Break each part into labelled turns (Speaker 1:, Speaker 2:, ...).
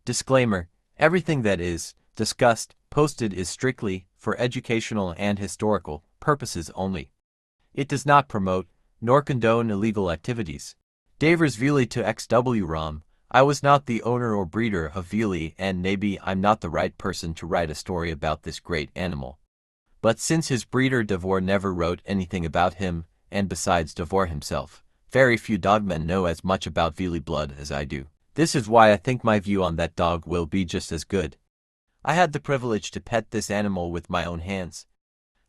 Speaker 1: Disclaimer: everything that is discussed, posted is strictly for educational and historical purposes only. It does not promote, nor condone illegal activities. DAVOR'S VILI to XW ROM. I was not the owner or breeder of Vili, and maybe I'm not the right person to write a story about this great animal. But since his breeder Davor never wrote anything about him, and besides Davor himself, very few dogmen know as much about Vili blood as I do. This is why I think my view on that dog will be just as good. I had the privilege to pet this animal with my own hands.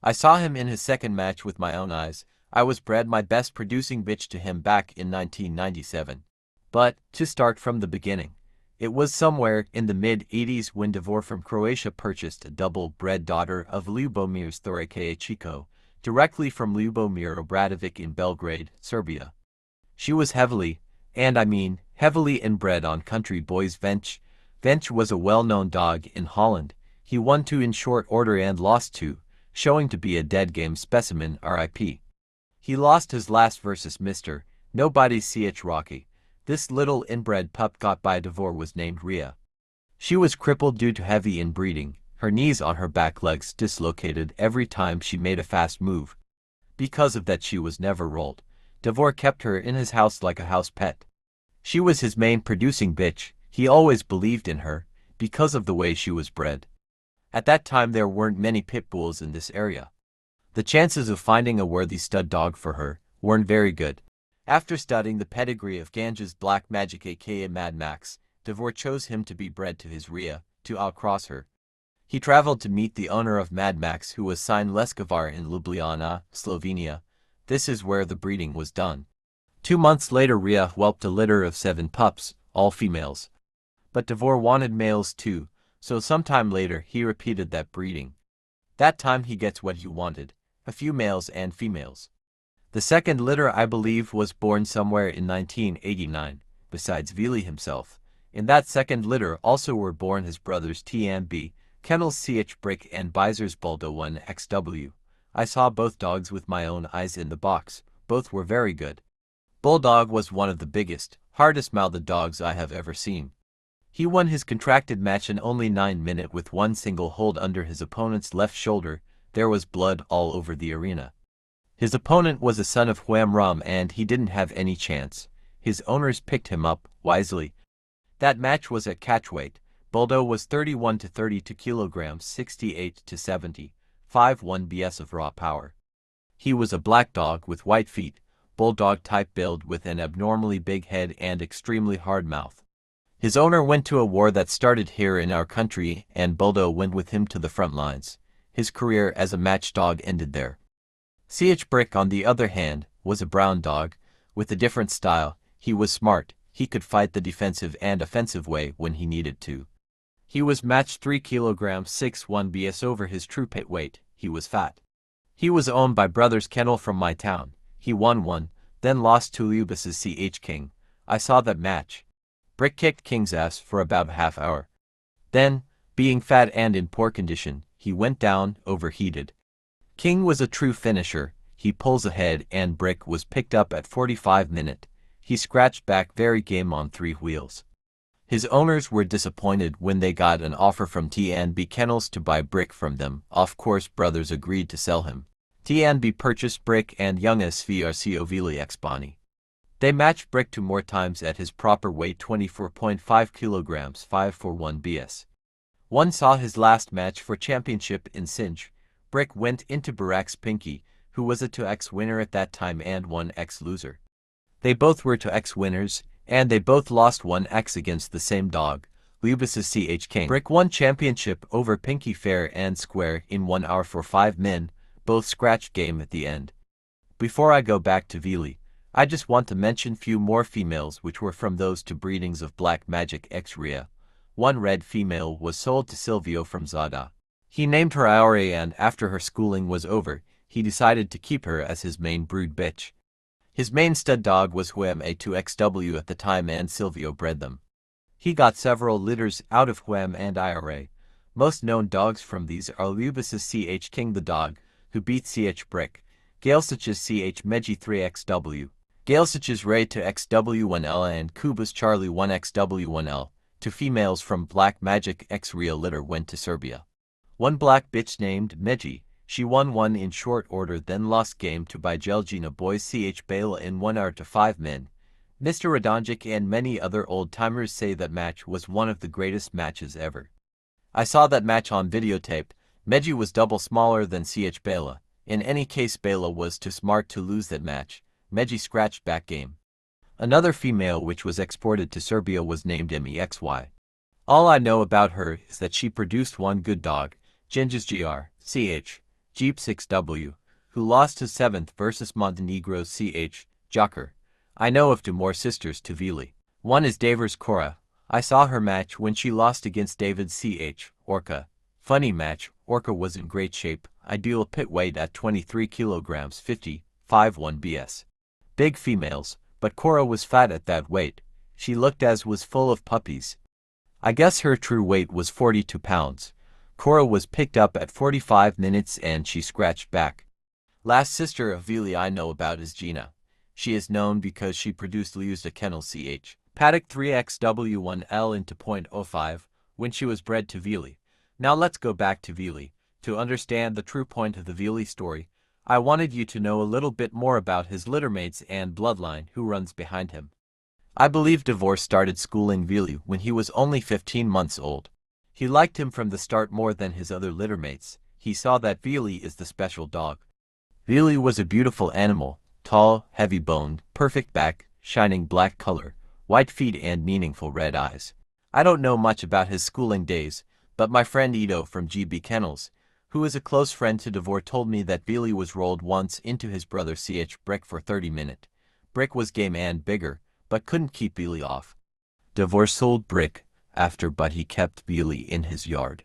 Speaker 1: I saw him in his second match with my own eyes. I was bred my best producing bitch to him back in 1997. But, to start from the beginning, it was somewhere in the mid-80s when Davor from Croatia purchased a double-bred daughter of Ljubomir Storaka Chico, directly from Ljubomir Obradovic in Belgrade, Serbia. She was heavily, and I mean heavily inbred on country boys Vench. Vench was a well-known dog in Holland. He won 2 in short order and lost 2, showing to be a dead game specimen RIP. He lost his last versus Mr. Nobody's CH Rocky. This little inbred pup got by Davor was named Rhea. She was crippled due to heavy inbreeding, her knees on her back legs dislocated every time she made a fast move. Because of that she was never rolled. Davor kept her in his house like a house pet. She was his main producing bitch. He always believed in her, because of the way she was bred. At that time there weren't many pit bulls in this area. The chances of finding a worthy stud dog for her weren't very good. After studying the pedigree of Ganges Black Magic aka Mad Max, Davor chose him to be bred to his Rhea, to outcross her. He traveled to meet the owner of Mad Max, who was signed Leskovar in Ljubljana, Slovenia. This is where the breeding was done. 2 months later Rhea whelped a litter of 7 pups, all females. But Davor wanted males too, so sometime later he repeated that breeding. That time he gets what he wanted, a few males and females. The second litter I believe was born somewhere in 1989, besides Vili himself. In that second litter also were born his brothers TMB, Kennels CH Brick and Bizer's Bulldog 1 XW. I saw both dogs with my own eyes in the box, both were very good. Bulldog was one of the biggest, hardest-mouthed dogs I have ever seen. He won his contracted match in only 9 minutes with one single hold under his opponent's left shoulder. There was blood all over the arena. His opponent was a son of ROM and he didn't have any chance. His owners picked him up, wisely. That match was at catchweight. Bulldog was 31 to 32 kilograms, 68 to 70, 5'1" BS of raw power. He was a black dog with white feet, bulldog-type build with an abnormally big head and extremely hard mouth. His owner went to a war that started here in our country and Bulldog went with him to the front lines. His career as a match dog ended there. CH Brick, on the other hand, was a brown dog, with a different style. He was smart, he could fight the defensive and offensive way when he needed to. He was matched 3 kilograms 6'1" BS over his true pit weight. He was fat. He was owned by brothers Kennel from my town. He won one, then lost to Lubus's CH King. I saw that match. Brick kicked King's ass for about a half hour. Then, being fat and in poor condition, he went down, overheated. King was a true finisher. He pulls ahead and Brick was picked up at 45 minutes. He scratched back very game on 3 wheels. His owners were disappointed when they got an offer from TNB Kennels to buy Brick from them. Of course brothers agreed to sell him. TNB purchased Brick and young SVRCO Vili Expani. They matched Brick 2 more times at his proper weight 24.5 kilograms 5'1" BS. One saw his last match for championship in Sinj. Brick went into Barak's Pinky, who was a 2x winner at that time and 1x loser. They both were 2x winners, and they both lost 1x against the same dog, Lubus's CH King. Brick won championship over Pinky fair and square in 1 hour for 5 men, both scratched game at the end. Before I go back to Vili, I just want to mention few more females which were from those 2 breedings of Black Magic X Rhea. One red female was sold to Silvio from Zada. He named her Aure and after her schooling was over, he decided to keep her as his main brood bitch. His main stud dog was Huem A2XW at the time and Silvio bred them. He got several litters out of Huem and Aure. Most known dogs from these are Lubus's CH King the dog, who beat CH Brick, Galesich's CH Meji 3XW, Galesich's Ray 2XW1L and Kuba's Charlie 1XW1L. Two females from Black Magic X Real Litter went to Serbia. One black bitch named Meji, she won one in short order then lost game to Bijeljina boys Ch. in 1 hour to 5 men. Mr. Radonjic and many other old-timers say that match was one of the greatest matches ever. I saw that match on videotape. Meji was double smaller than Ch. Bela. In any case, Bela was too smart to lose that match. Meji scratched back game. Another female which was exported to Serbia was named Mexy. All I know about her is that she produced one good dog, Genghis Ch. Jeep 6W, who lost his 7th versus Montenegro's Ch. Joker. I know of two more sisters to Vili. One is Davor's Cora. I saw her match when she lost against David's Ch. Orca. Funny match, Orca was in great shape, ideal pit weight at 23 kilograms 50.51 bs. Big females, but Cora was fat at that weight. She looked as was full of puppies. I guess her true weight was 42 pounds. Cora was picked up at 45 minutes and she scratched back. Last sister of Vili I know about is Gina. She is known because she produced Liuzda Kennel Ch. Paddock 3XW1L into .05 when she was bred to Vili. Now let's go back to Vili. To understand the true point of the Vili story, I wanted you to know a little bit more about his littermates and bloodline who runs behind him. I believe Davor started schooling Vili when he was only 15 months old. He liked him from the start more than his other littermates. He saw that Vili is the special dog. Vili was a beautiful animal, tall, heavy-boned, perfect back, shining black color, white feet and meaningful red eyes. I don't know much about his schooling days, but my friend Ito from GB Kennels, who is a close friend to Davor, told me that Vili was rolled once into his brother Ch. Brick for 30 minutes. Brick was game and bigger, but couldn't keep Vili off. Davor sold Brick after, but he kept Vili in his yard.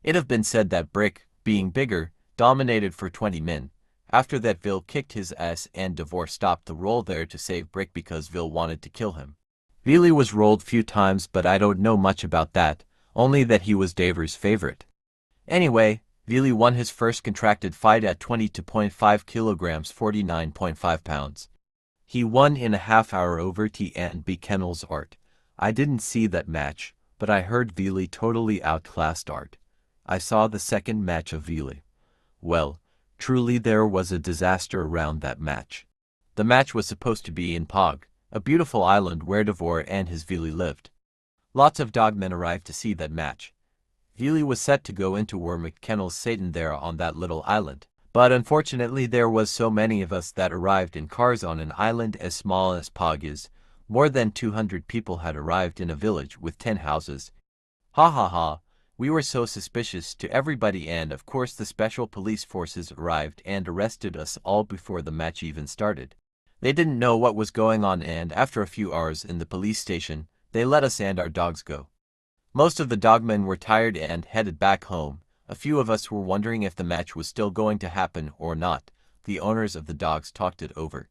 Speaker 1: It have been said that Brick, being bigger, dominated for 20 min. After that Vil kicked his ass and Davor stopped the roll there to save Brick because Vil wanted to kill him. Vili was rolled few times, but I don't know much about that, only that he was Davor's favorite. Anyway, Vili won his first contracted fight at 22.5 kilograms 49.5 pounds. He won in a half hour over T&B Kennels Art. I didn't see that match, but I heard Vili totally outclassed Art. I saw the second match of Vili. Well, truly there was a disaster around that match. The match was supposed to be in Pog, a beautiful island where Davor and his Vili lived. Lots of dogmen arrived to see that match. Vili was set to go into Wormick Kennels Satan there on that little island, but unfortunately there was so many of us that arrived in cars on an island as small as Pog is. More than 200 people had arrived in a village with 10 houses. Ha ha ha, we were so suspicious to everybody, and of course the special police forces arrived and arrested us all before the match even started. They didn't know what was going on, and after a few hours in the police station, they let us and our dogs go. Most of the dogmen were tired and headed back home. A few of us were wondering if the match was still going to happen or not. The owners of the dogs talked it over.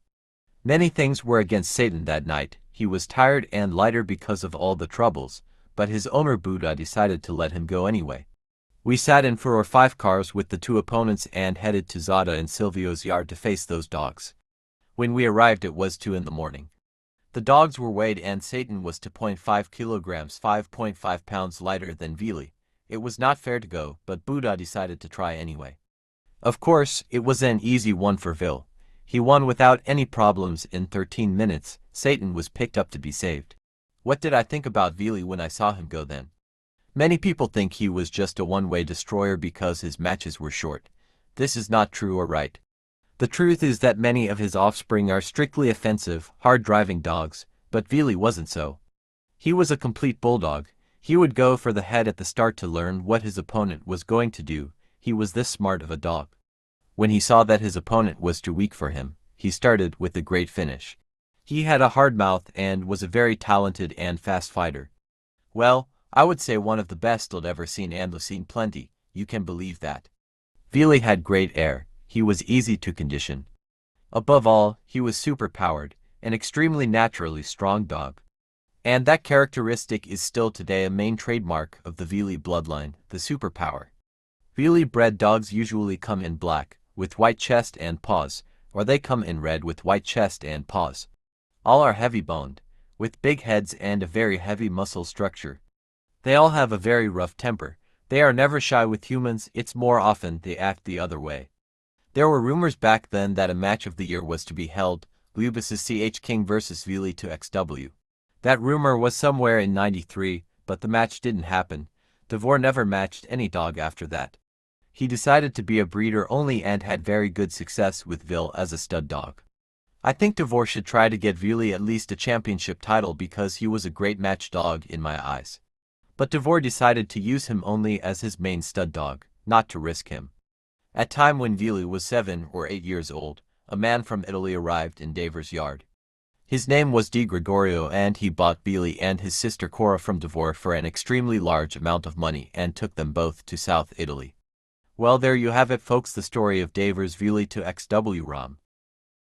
Speaker 1: Many things were against Satan that night. He was tired and lighter because of all the troubles, but his owner Buddha decided to let him go anyway. We sat in 4 or 5 cars with the 2 opponents and headed to Zada and Silvio's yard to face those dogs. When we arrived it was 2 in the morning. The dogs were weighed and Satan was 2.5 kilograms 5.5 pounds lighter than Vili. It was not fair to go, but Buddha decided to try anyway. Of course, it was an easy one for Vil. He won without any problems in 13 minutes. Satan was picked up to be saved. What did I think about Vili when I saw him go then? Many people think he was just a one-way destroyer because his matches were short. This is not true or right. The truth is that many of his offspring are strictly offensive, hard-driving dogs, but Vili wasn't so. He was a complete bulldog. He would go for the head at the start to learn what his opponent was going to do. He was this smart of a dog. When he saw that his opponent was too weak for him, he started with a great finish. He had a hard mouth and was a very talented and fast fighter. Well, I would say one of the best I'd ever seen, and seen plenty, you can believe that. Vili had great air. He was easy to condition. Above all, he was super-powered, an extremely naturally strong dog. And that characteristic is still today a main trademark of the Vili bloodline, the superpower. Vili bred dogs usually come in black, with white chest and paws, or they come in red with white chest and paws. All are heavy-boned, with big heads and a very heavy muscle structure. They all have a very rough temper. They are never shy with humans, it's more often they act the other way. There were rumors back then that a match of the year was to be held, Lubus's CH King vs Vili to XW. That rumor was somewhere in '93, but the match didn't happen. Davor never matched any dog after that. He decided to be a breeder only and had very good success with Vil as a stud dog. I think Davor should try to get Vili at least a championship title because he was a great match dog in my eyes. But Davor decided to use him only as his main stud dog, not to risk him. At time when Vili was 7 or 8 years old, a man from Italy arrived in Davor's yard. His name was Di Gregorio and he bought Vili and his sister Cora from Davor for an extremely large amount of money and took them both to South Italy. Well, there you have it folks, the story of Davor's Vili to XW ROM.